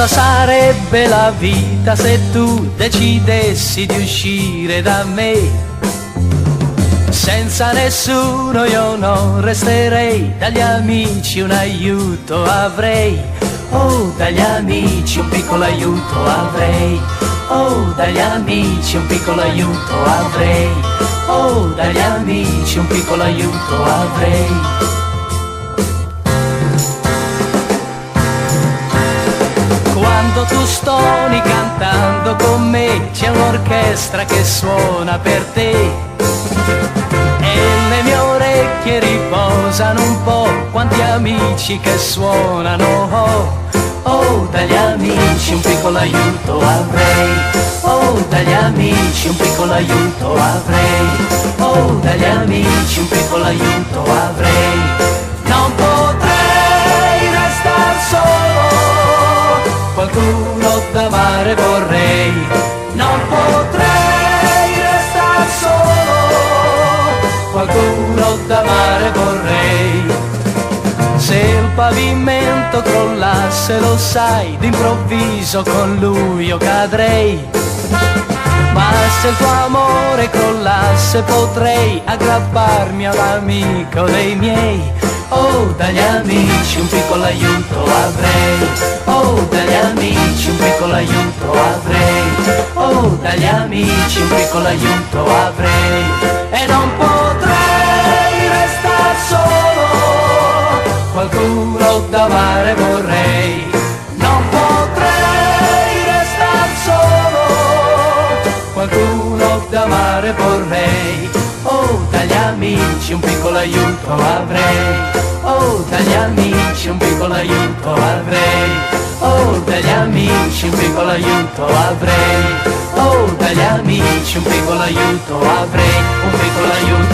Cosa sarebbe la vita se tu decidessi di uscire da me? Senza nessuno io non resterei, dagli amici un aiuto avrei. Oh, dagli amici un piccolo aiuto avrei. Oh, dagli amici un piccolo aiuto avrei. Oh, dagli amici un piccolo aiuto avrei. Quando tu stoni cantando con me, c'è un'orchestra che suona per te. E le mie orecchie riposano un po', quanti amici che suonano. Oh, dagli amici un piccolo aiuto avrei. Oh, dagli amici un piccolo aiuto avrei. Oh, dagli amici un piccolo aiuto avrei. Non potrei restar solo, qualcuno da amare vorrei. Non potrei restar solo, qualcuno da amare vorrei. Se il pavimento crollasse lo sai, d'improvviso con lui io cadrei. Ma se il tuo amore crollasse potrei aggrapparmi all'amico dei miei. Oh, dagli amici un piccolo aiuto avrei. Oh, dagli amici un piccolo aiuto avrei. Oh, dagli amici un piccolo aiuto avrei. E non potrei restar solo, qualcuno da amare vorrei. Non potrei restar solo, qualcuno da amare vorrei. Oh, dagli amici un piccolo aiuto avrei. Oh, dagli amici un piccolo aiuto avrei. Oh, dagli amici un piccolo aiuto avrei. Oh, dagli amici un piccolo aiuto avrei. Un piccolo aiuto